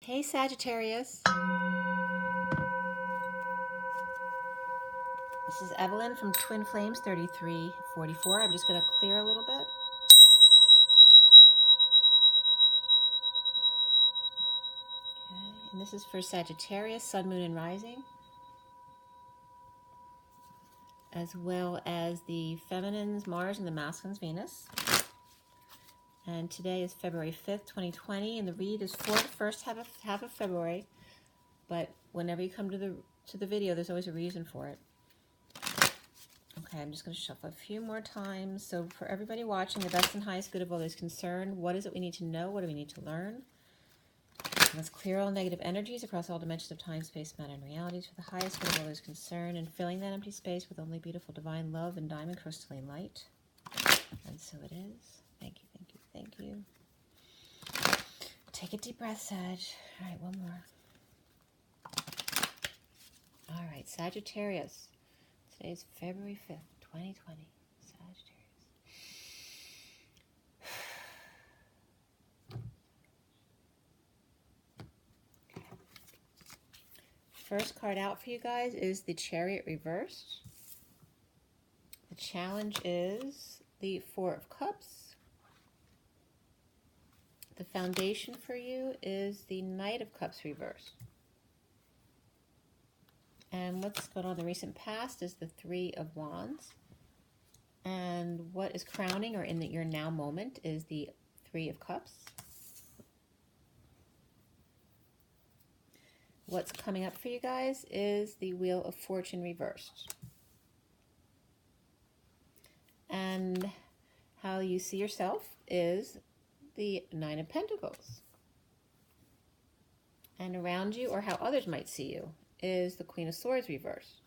Hey Sagittarius, this is Evelyn from Twin Flames 3344. I'm just going to clear a little bit. Okay, and this is for Sagittarius, Sun, Moon, and Rising, as well as the feminines Mars and the masculines Venus. And today is February 5th, 2020, and the read is for the first half of February. But whenever you come to the video, there's always a reason for it. Okay, I'm just going to shuffle a few more times. So for everybody watching, the best and highest good of all is concerned. What is it we need to know? What do we need to learn? Let's clear all negative energies across all dimensions of time, space, matter, and realities for the highest good of all is concerned, and filling that empty space with only beautiful divine love and diamond crystalline light. And so it is. Thank you, thank you, thank you. Take a deep breath, Sag. All right, one more. All right, Sagittarius. Today is February 5th, 2020. Sagittarius. First card out for you guys is the Chariot reversed. The challenge is the Four of Cups. The foundation for you is the Knight of Cups reversed. And what's going on in the recent past is the Three of Wands. And what is crowning or in your now moment is the Three of Cups. What's coming up for you guys is the Wheel of Fortune reversed. And how you see yourself is the Nine of Pentacles. And around you, or how others might see you, is the Queen of Swords reversed.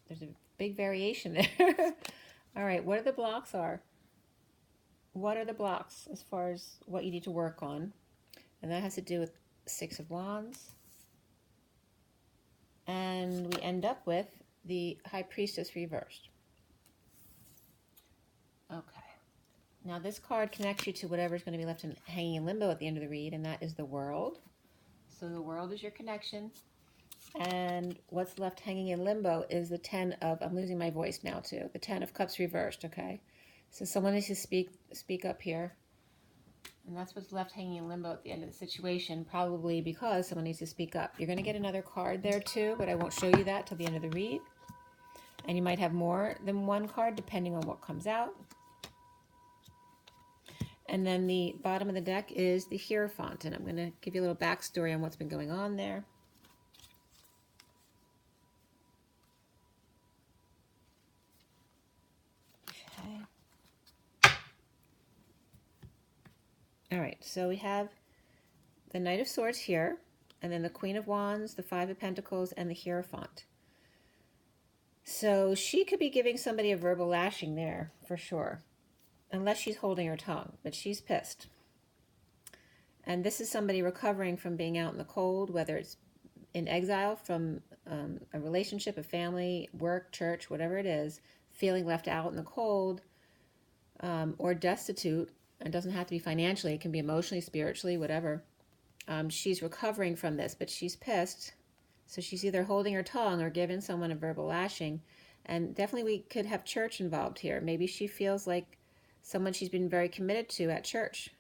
There's a big variation there. All right, what are the blocks are? What are the blocks as far as what you need to work on? And that has to do with Six of Wands. And we end up with the High Priestess reversed. Okay. Now this card connects you to whatever's going to be left hanging in limbo at the end of the read, and that is the World. So the World is your connection. And what's left hanging in limbo is the Ten of, I'm losing my voice now too, the Ten of Cups reversed, okay? So someone needs to speak up here. And that's what's left hanging in limbo at the end of the situation, probably because someone needs to speak up. You're going to get another card there too, but I won't show you that till the end of the read. And you might have more than one card depending on what comes out. And then the bottom of the deck is the Hierophant, and I'm going to give you a little backstory on what's been going on there. All right, so we have the Knight of Swords here, and then the Queen of Wands, the Five of Pentacles, and the Hierophant. So she could be giving somebody a verbal lashing there, for sure, unless she's holding her tongue, but she's pissed. And this is somebody recovering from being out in the cold, whether it's in exile from a relationship, a family, work, church, whatever it is, feeling left out in the cold, or destitute. It doesn't have to be financially. It can be emotionally, spiritually, whatever. She's recovering from this, but she's pissed. So she's either holding her tongue or giving someone a verbal lashing. And definitely we could have church involved here. Maybe she feels like someone she's been very committed to at church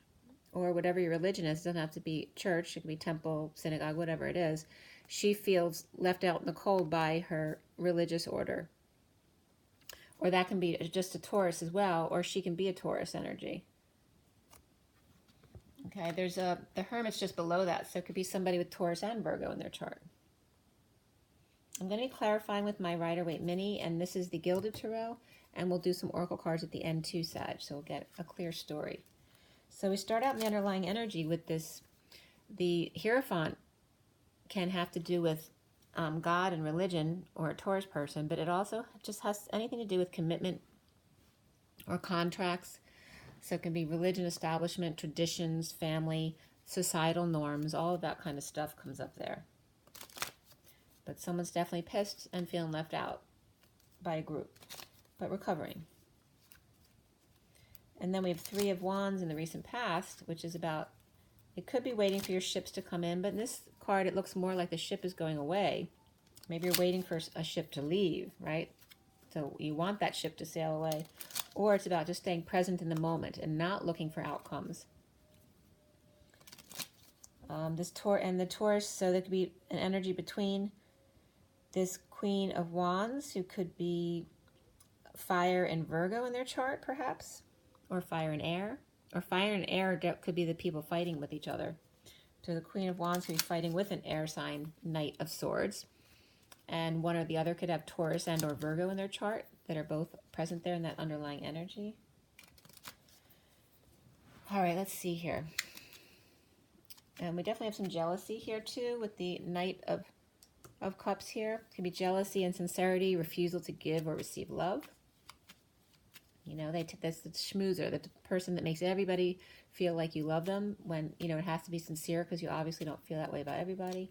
or whatever your religion is. It doesn't have to be church. It could be temple, synagogue, whatever it is. She feels left out in the cold by her religious order. Or that can be just a Taurus as well, or she can be a Taurus energy. Okay, there's the Hermit's just below that, so it could be somebody with Taurus and Virgo in their chart. I'm going to be clarifying with my Rider-Waite Mini, and this is the Gilded Tarot, and we'll do some Oracle cards at the end too, Sag, so we'll get a clear story. So we start out in the underlying energy with this. The Hierophant can have to do with God and religion, or a Taurus person, but it also just has anything to do with commitment or contracts. So it can be religion, establishment, traditions, family, societal norms, all of that kind of stuff comes up there. But someone's definitely pissed and feeling left out by a group, but recovering. And then we have Three of Wands in the recent past, which is about It could be waiting for your ships to come in, but in this card, it looks more like the ship is going away. Maybe you're waiting for a ship to leave, right? So you want that ship to sail away. Or it's about just staying present in the moment and not looking for outcomes. The Taurus, so there could be an energy between this Queen of Wands, who could be fire and Virgo in their chart, perhaps, or fire and air. Or fire and air could be the people fighting with each other. So the Queen of Wands could be fighting with an air sign, Knight of Swords. And one or the other could have Taurus and or Virgo in their chart that are both present there in that underlying energy. All right, let's see here. And we definitely have some jealousy here too with the Knight of Cups here. It can be jealousy, insincerity, refusal to give or receive love. You know, that's the schmoozer, the person that makes everybody feel like you love them when, you know, it has to be sincere because you obviously don't feel that way about everybody.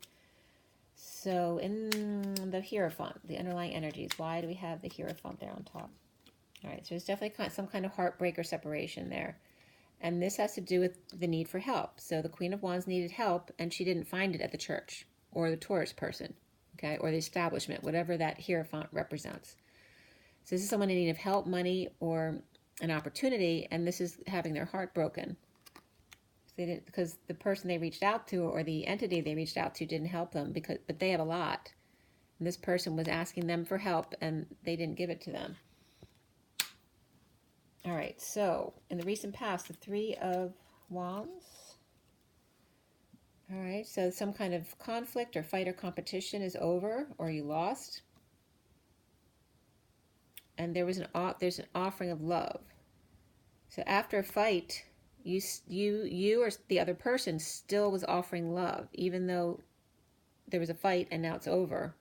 So in the Hierophant, the underlying energies, why do we have the Hierophant there on top? All right, so there's definitely some kind of heartbreak or separation there. And this has to do with the need for help. So the Queen of Wands needed help, and she didn't find it at the church or the Taurus person, okay, or the establishment, whatever that Hierophant represents. So this is someone in need of help, money, or an opportunity, and this is having their heart broken. Because the person they reached out to or the entity they reached out to didn't help them, but they have a lot. And this person was asking them for help, and they didn't give it to them. All right, so in the recent past, the Three of Wands. All right, so some kind of conflict or fight or competition is over, or you lost. And there's an offering of love. So after a fight, you or the other person still was offering love, even though there was a fight and now it's over.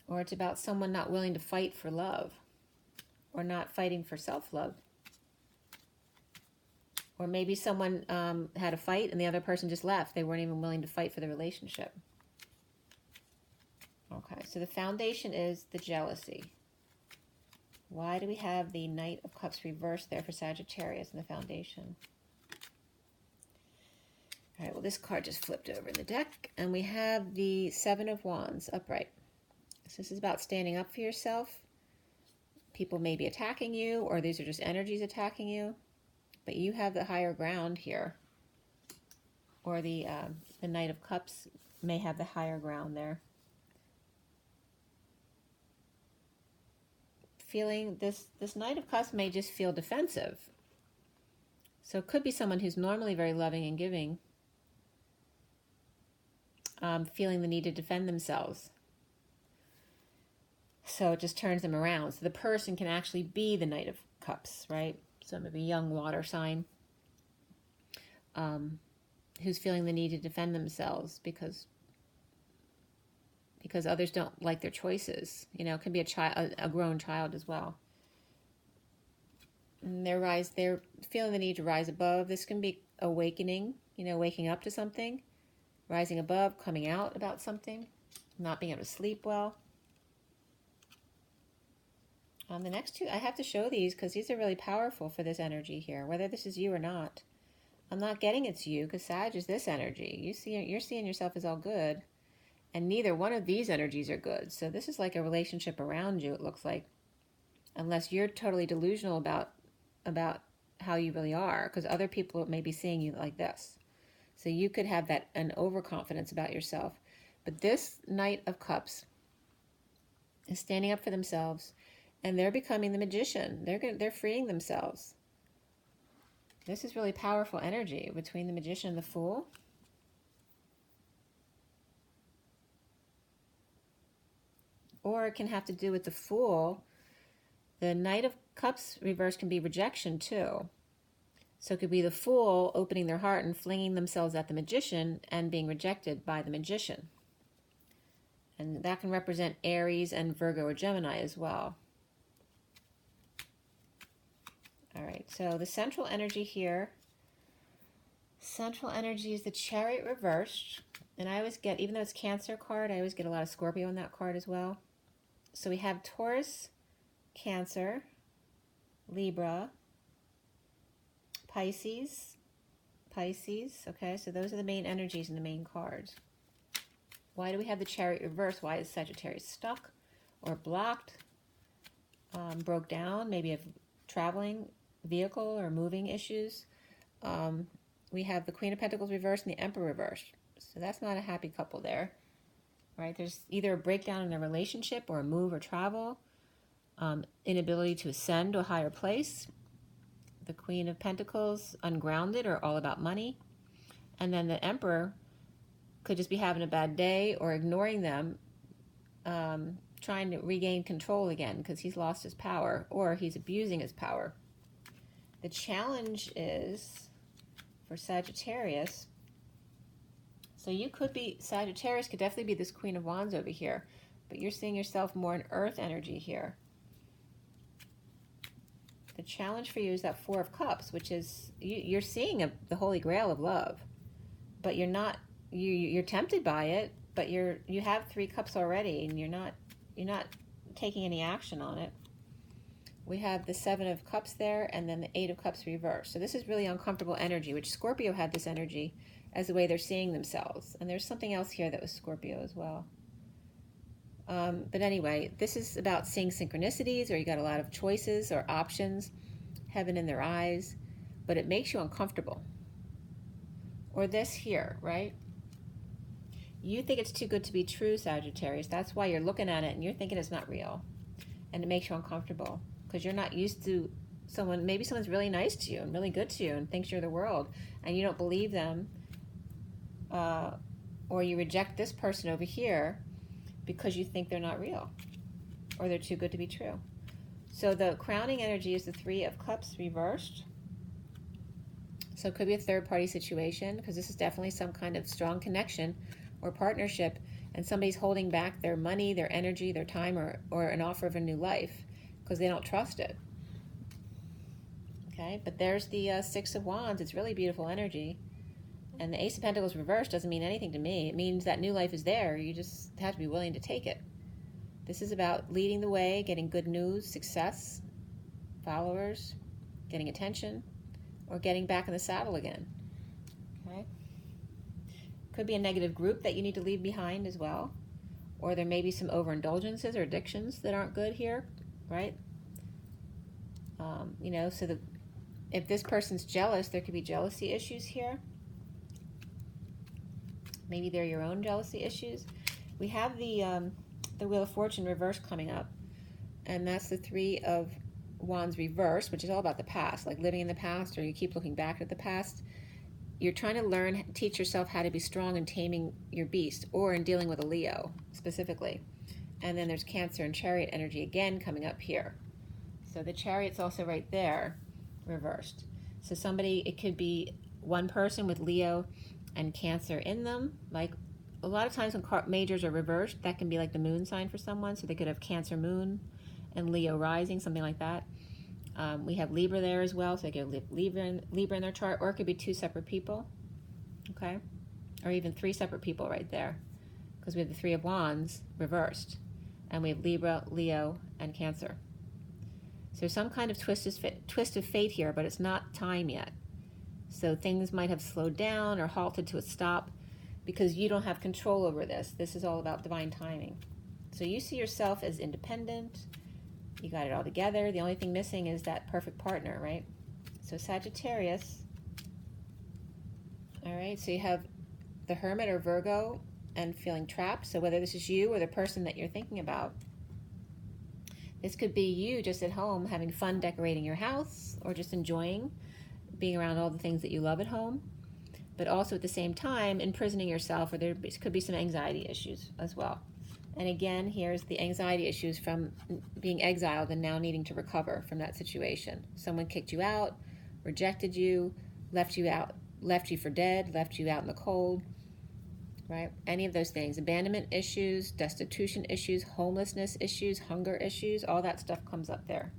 Or it's about someone not willing to fight for love, or not fighting for self-love. Or maybe someone had a fight and the other person just left. They weren't even willing to fight for the relationship. Okay, so the foundation is the jealousy. Why do we have the Knight of Cups reversed there for Sagittarius in the foundation? All right, well, this card just flipped over in the deck, and we have the Seven of Wands upright. So this is about standing up for yourself. People may be attacking you, or these are just energies attacking you, but you have the higher ground here. Or the Knight of Cups may have the higher ground there. Feeling this Knight of Cups may just feel defensive. So it could be someone who's normally very loving and giving, feeling the need to defend themselves. So it just turns them around. So the person can actually be the Knight of Cups, right? So maybe a young water sign who's feeling the need to defend themselves because others don't like their choices. You know, it can be a grown child as well. And they're feeling the need to rise above. This can be awakening, you know, waking up to something, rising above, coming out about something, not being able to sleep well. The next two, I have to show these because these are really powerful for this energy here, whether this is you or not. I'm not getting it's you because Sag is this energy. You're seeing yourself as all good, and neither one of these energies are good. So this is like a relationship around you, it looks like, unless you're totally delusional about how you really are, because other people may be seeing you like this. So you could have an overconfidence about yourself. But this Knight of Cups is standing up for themselves, and they're becoming the magician. They're freeing themselves. This is really powerful energy between the Magician and the Fool. Or it can have to do with the Fool. The Knight of Cups reverse can be rejection too. So it could be the Fool opening their heart and flinging themselves at the Magician and being rejected by the Magician. And that can represent Aries and Virgo or Gemini as well. All right, so the central energy here, central energy is the Chariot reversed. And I always get, even though it's Cancer card, I always get a lot of Scorpio in that card as well. So we have Taurus Cancer, Libra, Pisces, okay, so those are the main energies in the main cards. Why do we have the Chariot reversed? Why is Sagittarius stuck or blocked, broke down, maybe of traveling vehicle or moving issues? We have the Queen of Pentacles reversed and the Emperor reversed. So that's not a happy couple there, right? There's either a breakdown in a relationship or a move or travel, inability to ascend to a higher place. The Queen of Pentacles, ungrounded or all about money. And then the Emperor could just be having a bad day or ignoring them, trying to regain control again because he's lost his power or he's abusing his power. The challenge is for Sagittarius. So you could be, Sagittarius could definitely be this Queen of Wands over here, but you're seeing yourself more in earth energy here. The challenge for you is that Four of Cups, which is, you're seeing the Holy Grail of love, but you're not, you're tempted by it, but you have 3 cups already, and you're not taking any action on it. We have the 7 of Cups there, and then the 8 of Cups reversed. So this is really uncomfortable energy, which Scorpio had this energy as the way they're seeing themselves. And there's something else here that was Scorpio as well. But anyway, this is about seeing synchronicities, or you got a lot of choices or options, heaven in their eyes, but it makes you uncomfortable. Or this here, right? You think it's too good to be true, Sagittarius. That's why you're looking at it and you're thinking it's not real. And it makes you uncomfortable because you're not used to someone, maybe someone's really nice to you and really good to you and thinks you're the world, and you don't believe them, or you reject this person over here because you think they're not real or they're too good to be true. So the crowning energy is the 3 of Cups reversed. So it could be a third-party situation because this is definitely some kind of strong connection or partnership, and somebody's holding back their money, their energy, their time, or an offer of a new life because they don't trust it. Okay, but there's the 6 of Wands. It's really beautiful energy. And the Ace of Pentacles reversed doesn't mean anything to me. It means that new life is there. You just have to be willing to take it. This is about leading the way, getting good news, success, followers, getting attention, or getting back in the saddle again. Okay? Could be a negative group that you need to leave behind as well. Or there may be some overindulgences or addictions that aren't good here, right? You know, so if this person's jealous, there could be jealousy issues here. Maybe they're your own jealousy issues. We have the Wheel of Fortune reverse coming up, and that's the 3 of Wands reverse, which is all about the past, like living in the past, or you keep looking back at the past. You're trying to learn, teach yourself how to be strong in taming your beast, or in dealing with a Leo specifically. And then there's Cancer and Chariot energy again coming up here. So the Chariot's also right there, reversed. So somebody, it could be one person with Leo and Cancer in them. Like a lot of times when majors are reversed, that can be like the moon sign for someone. So they could have Cancer moon and Leo rising, something like that. We have Libra there as well, so they could have Libra in their chart, or it could be 2 separate people, okay? Or even 3 separate people right there, because we have the 3 of Wands reversed, and we have Libra, Leo, and Cancer. So some kind of twist of fate here, but it's not time yet. So things might have slowed down or halted to a stop because you don't have control over this. This is all about divine timing. So you see yourself as independent. You got it all together. The only thing missing is that perfect partner, right? So Sagittarius. All right, so you have the Hermit or Virgo and feeling trapped. So whether this is you or the person that you're thinking about, this could be you just at home having fun decorating your house or just enjoying being around all the things that you love at home, but also at the same time imprisoning yourself, or there could be some anxiety issues as well. And again, here's the anxiety issues from being exiled and now needing to recover from that situation. Someone kicked you out, rejected you, left you for dead, left you out in the cold, right? Any of those things. Abandonment issues, destitution issues, homelessness issues, hunger issues, all that stuff comes up there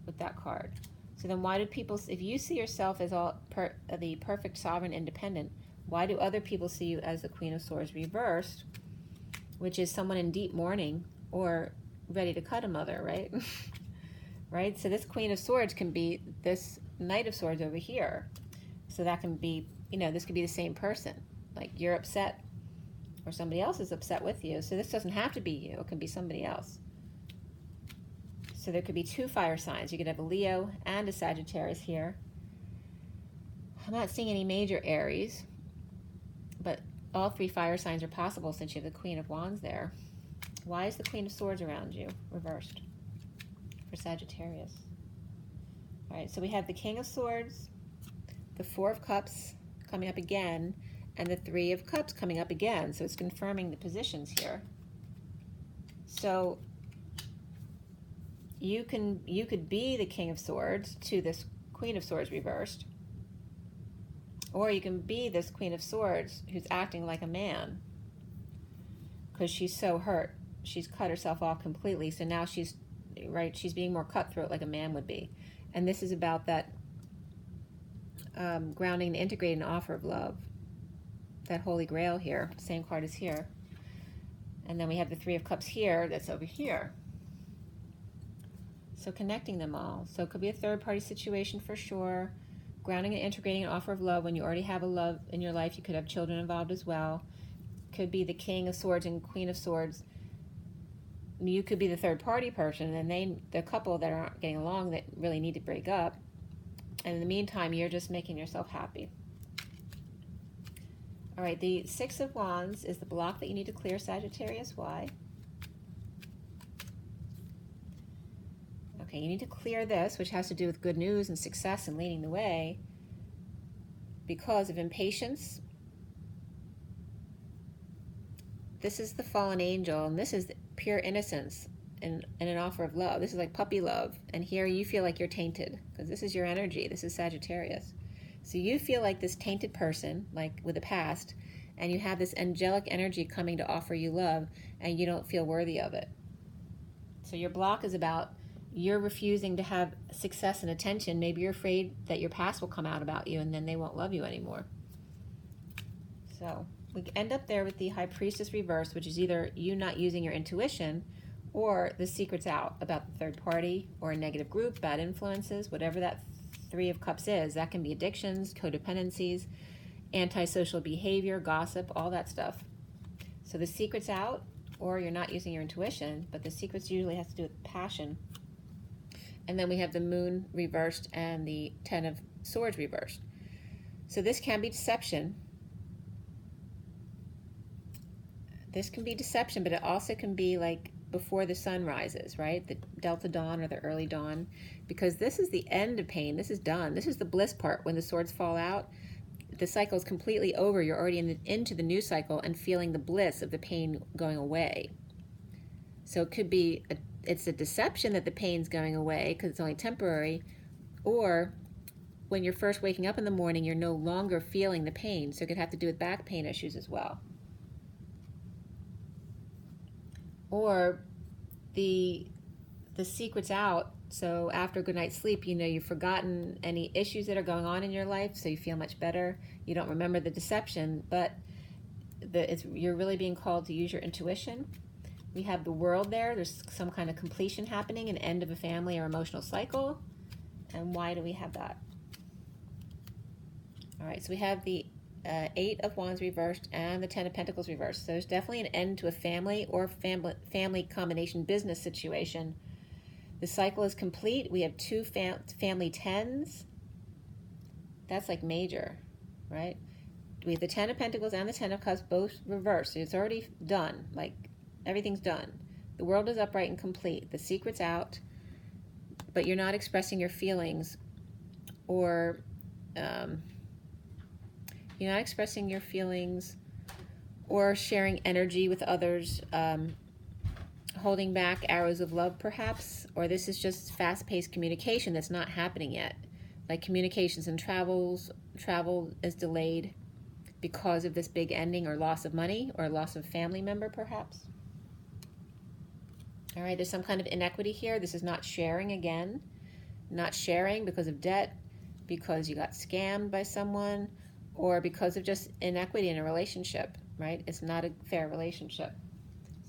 with that card. So then why do people, if you see yourself as the perfect sovereign independent, why do other people see you as the Queen of Swords reversed, which is someone in deep mourning or ready to cut a mother, right? right? So this Queen of Swords can be this Knight of Swords over here. So that can be, you know, this could be the same person. Like you're upset or somebody else is upset with you. So this doesn't have to be you. It can be somebody else. So there could be two fire signs. You could have a Leo and a Sagittarius here. I'm not seeing any major Aries, but all three fire signs are possible since you have the Queen of Wands there. Why is the Queen of Swords around you, reversed, for Sagittarius? All right, so we have the King of Swords, the Four of Cups coming up again, and the Three of Cups coming up again. So it's confirming the positions here. So you could be the King of Swords to this Queen of Swords reversed, or you can be this Queen of Swords who's acting like a man because she's so hurt. She's cut herself off completely. So now she's being more cutthroat like a man would be. And this is about that grounding and integrating an offer of love. That Holy Grail here. Same card as here. And then we have the Three of Cups here that's over here. So connecting them all. So it could be a third-party situation for sure. Grounding and integrating an offer of love when you already have a love in your life. You could have children involved as well. Could be the King of Swords and Queen of Swords. You could be the third-party person, and the couple that aren't getting along that really need to break up. And in the meantime, you're just making yourself happy. All right, the Six of Wands is the block that you need to clear, Sagittarius. Why? Okay, you need to clear this, which has to do with good news and success and leading the way, because of impatience. This is the fallen angel, and this is pure innocence and an offer of love. This is like puppy love, and here you feel like you're tainted, because this is your energy. This is Sagittarius. So you feel like this tainted person, like with a past, and you have this angelic energy coming to offer you love, and you don't feel worthy of it. So your block is about you're refusing to have success and attention. Maybe you're afraid that your past will come out about you, and then they won't love you anymore. So we end up there with the High Priestess reverse, which is either you not using your intuition, or the secret's out about the third party, or a negative group, bad influences, whatever that Three of Cups is. That can be addictions, codependencies, antisocial behavior, gossip, all that stuff. So the secret's out, or you're not using your intuition, but the secrets usually has to do with passion. And then we have the Moon reversed and the Ten of Swords reversed. So this can be deception. This can be deception, but it also can be like before the sun rises, right? The Delta Dawn or the early dawn, because this is the end of pain. This is done. This is the bliss part. When the swords fall out, the cycle is completely over. You're already into the new cycle and feeling the bliss of the pain going away. So it could be, it's a deception that the pain's going away because it's only temporary, or when you're first waking up in the morning, you're no longer feeling the pain. So it could have to do with back pain issues as well. Or the secret's out, so after a good night's sleep, you know you've forgotten any issues that are going on in your life, so you feel much better. You don't remember the deception, but you're really being called to use your intuition. We have the World there. There's some kind of completion happening, an end of a family or emotional cycle. And why do we have that? All right, so we have the Eight of Wands reversed and the Ten of Pentacles reversed. So there's definitely an end to a family or family combination business situation. The cycle is complete. We have two family tens. That's like major, right? We have the Ten of Pentacles and the Ten of Cups both reversed. So it's already done. Like everything's done. The world is upright and complete. The secret's out, but you're not expressing your feelings, or you're not expressing your feelings or sharing energy with others, holding back arrows of love perhaps, or this is just fast-paced communication that's not happening yet. Like communications and travel is delayed because of this big ending or loss of money or loss of family member perhaps. All right, there's some kind of inequity here. This is not sharing again. Not sharing because of debt, because you got scammed by someone, or because of just inequity in a relationship, right? It's not a fair relationship.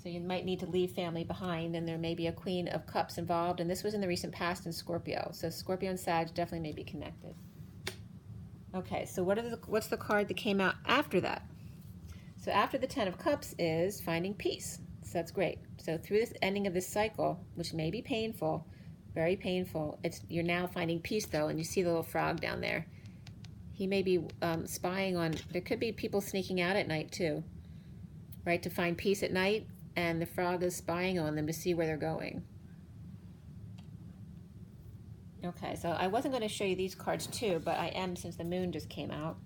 So you might need to leave family behind, and there may be a Queen of Cups involved, and this was in the recent past in Scorpio. So Scorpio and Sag definitely may be connected. Okay, so what's the card that came out after that? So after the Ten of Cups is finding peace. So that's great. So through this ending of this cycle, which may be painful, very painful, you're now finding peace though, and you see the little frog down there. He may be spying on, there could be people sneaking out at night too, right, to find peace at night, and the frog is spying on them to see where they're going. Okay, so I wasn't going to show you these cards too, but I am since the moon just came out.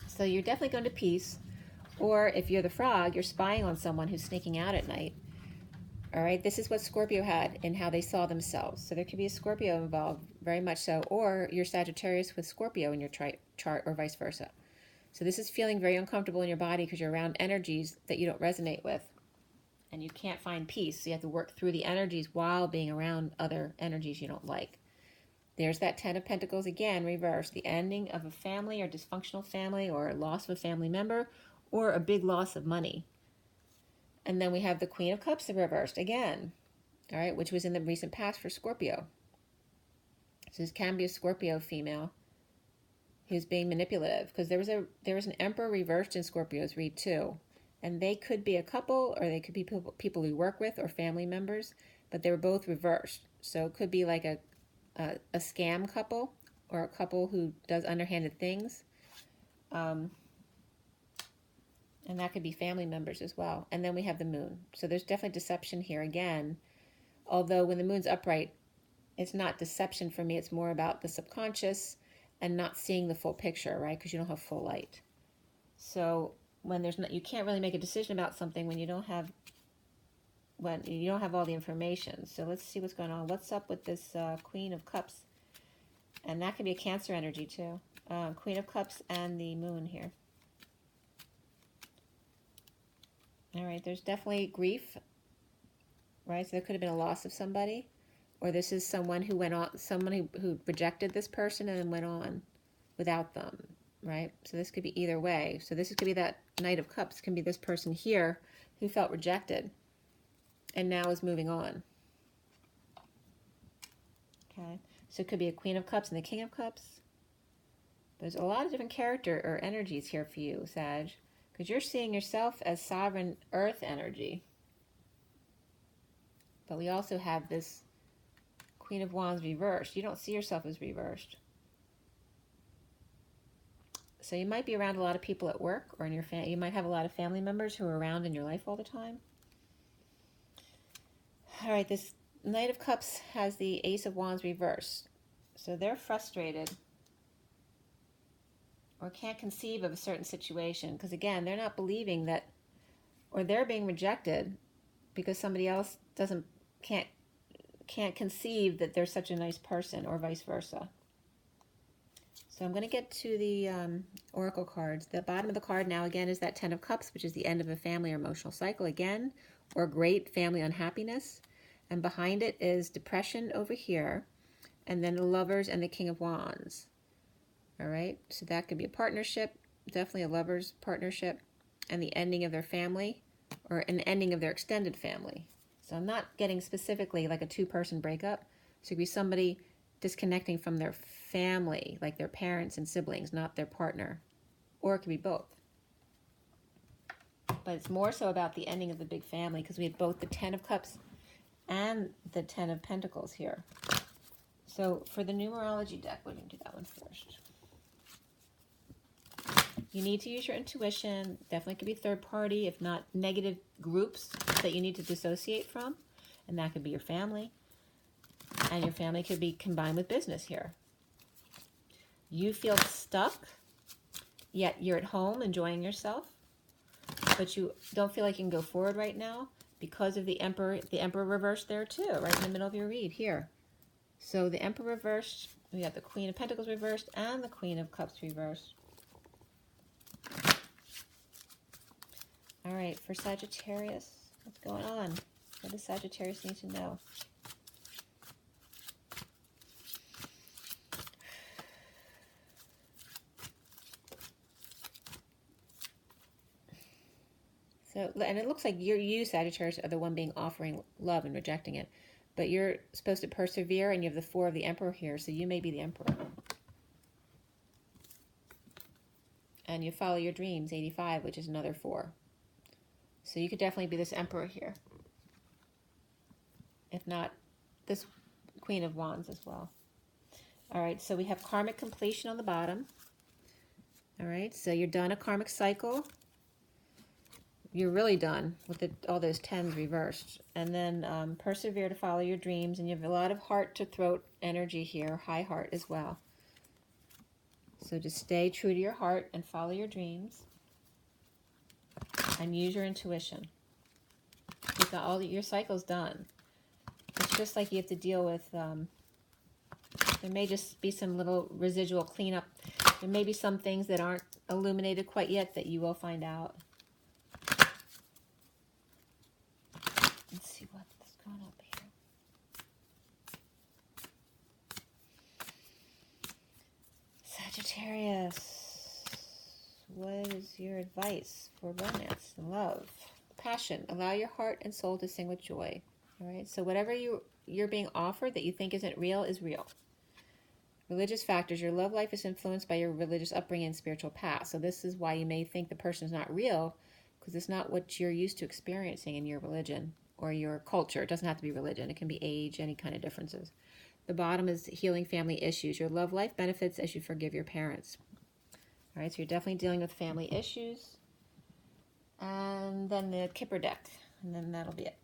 So you're definitely going to peace, or if you're the frog, you're spying on someone who's sneaking out at night. All right, this is what Scorpio had in how they saw themselves. So there could be a Scorpio involved, very much so, or you're Sagittarius with Scorpio in your chart, or vice versa. So this is feeling very uncomfortable in your body because you're around energies that you don't resonate with, and you can't find peace. So you have to work through the energies while being around other energies you don't like. There's that Ten of Pentacles again, reversed. The ending of a family or dysfunctional family, or loss of a family member, or a big loss of money. And then we have the Queen of Cups reversed again, all right, which was in the recent past for Scorpio. So this can be a Scorpio female who's being manipulative, because there was an Emperor reversed in Scorpio's read too. And they could be a couple, or they could be people we work with or family members, but they were both reversed. So it could be like a scam couple, or a couple who does underhanded things. And that could be family members as well. And then we have the moon. So there's definitely deception here again. Although when the moon's upright, it's not deception for me. It's more about the subconscious and not seeing the full picture, right? Because you don't have full light. So when there's not, you can't really make a decision about something when you don't have all the information. So let's see what's going on. What's up with this Queen of Cups? And that can be a Cancer energy too. Queen of Cups and the moon here. All right, there's definitely grief, right? So there could have been a loss of somebody, or this is someone who went on, someone who rejected this person and then went on without them, right? So this could be either way. So this could be that Knight of Cups, can be this person here who felt rejected and now is moving on. Okay, so it could be a Queen of Cups and the King of Cups. There's a lot of different character or energies here for you, Sag. Because you're seeing yourself as sovereign earth energy. But we also have this Queen of Wands reversed. You don't see yourself as reversed. So you might be around a lot of people at work, or in your family. You might have a lot of family members who are around in your life all the time. All right, this Knight of Cups has the Ace of Wands reversed. So they're frustrated, or can't conceive of a certain situation, because again, they're not believing that, or they're being rejected because somebody else can't conceive that they're such a nice person, or vice versa. So I'm going to get to the oracle cards. The bottom of the card now again is that Ten of Cups, which is the end of a family or emotional cycle again, or great family unhappiness. And behind it is depression over here, and then the Lovers and the King of Wands. All right, so that could be a partnership, definitely a lover's partnership, and the ending of their family, or an ending of their extended family. So I'm not getting specifically like a two-person breakup. So it could be somebody disconnecting from their family, like their parents and siblings, not their partner. Or it could be both. But it's more so about the ending of the big family, because we have both the Ten of Cups and the Ten of Pentacles here. So for the numerology deck, we're going to do that one first. You need to use your intuition. Definitely could be third party, if not negative groups that you need to dissociate from. And that could be your family. And your family could be combined with business here. You feel stuck, yet you're at home enjoying yourself, but you don't feel like you can go forward right now because of the Emperor reversed there too, right in the middle of your read here. So the Emperor reversed, we got the Queen of Pentacles reversed, and the Queen of Cups reversed. All right, for Sagittarius, what's going on? What does Sagittarius need to know? So, and it looks like you, Sagittarius, are the one being offering love and rejecting it. But you're supposed to persevere, and you have the 4 of the Emperor here, so you may be the Emperor. And you follow your dreams, 85, which is another 4. So you could definitely be this Emperor here. If not, this Queen of Wands as well. All right, so we have karmic completion on the bottom. All right, so you're done a karmic cycle. You're really done with all those 10s reversed. And then persevere to follow your dreams. And you have a lot of heart to throat energy here, high heart as well. So just stay true to your heart and follow your dreams. And use your intuition. You've got all your cycles done. It's just like you have to deal with, there may just be some little residual cleanup. There may be some things that aren't illuminated quite yet that you will find out. Let's see what's going up here. Sagittarius, what is your advice for romance and love? Passion, allow your heart and soul to sing with joy. All right, so whatever you're being offered that you think isn't real is real. Religious factors, your love life is influenced by your religious upbringing and spiritual past. So this is why you may think the person is not real, because it's not what you're used to experiencing in your religion or your culture. It doesn't have to be religion. It can be age, any kind of differences. The bottom is healing family issues. Your love life benefits as you forgive your parents. All right, so you're definitely dealing with family issues. And then the Kipper deck, and then that'll be it.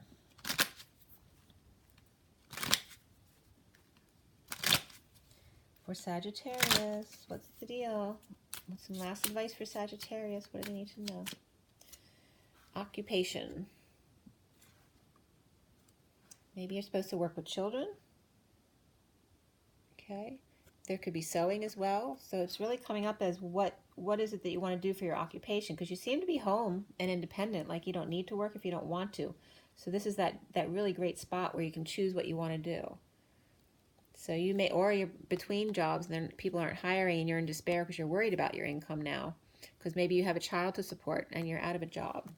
For Sagittarius, what's the deal? What's some last advice for Sagittarius? What do they need to know? Occupation. Maybe you're supposed to work with children. Okay. There could be sewing as well. So it's really coming up as what is it that you want to do for your occupation? Because you seem to be home and independent, like you don't need to work if you don't want to. So this is that really great spot where you can choose what you want to do. So you may, or you're between jobs and then people aren't hiring and you're in despair because you're worried about your income now. Because maybe you have a child to support and you're out of a job.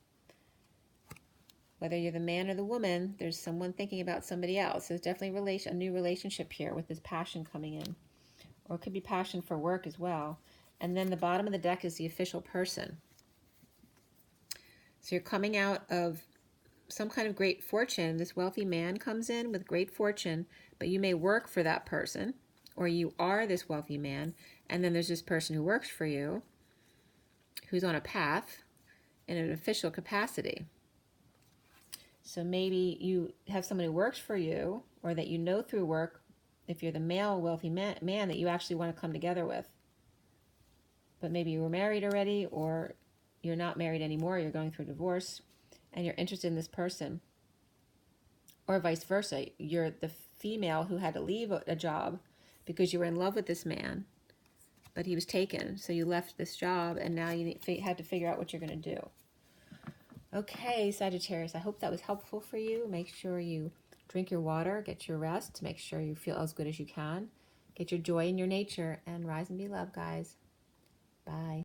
Whether you're the man or the woman, there's someone thinking about somebody else. There's definitely a new relationship here with this passion coming in. Or it could be passion for work as well. And then the bottom of the deck is the official person. So you're coming out of some kind of great fortune. This wealthy man comes in with great fortune, but you may work for that person, or you are this wealthy man, and then there's this person who works for you, who's on a path in an official capacity. So maybe you have someone who works for you, or that you know through work, if you're the male wealthy man that you actually want to come together with. But maybe you were married already, or you're not married anymore, you're going through a divorce, and you're interested in this person. Or vice versa, you're the female who had to leave a job because you were in love with this man, but he was taken, so you left this job, and now you had to figure out what you're going to do. Okay, Sagittarius, I hope that was helpful for you. Make sure you drink your water, get your rest, make sure you feel as good as you can. Get your joy in your nature, and rise and be loved, guys. Bye.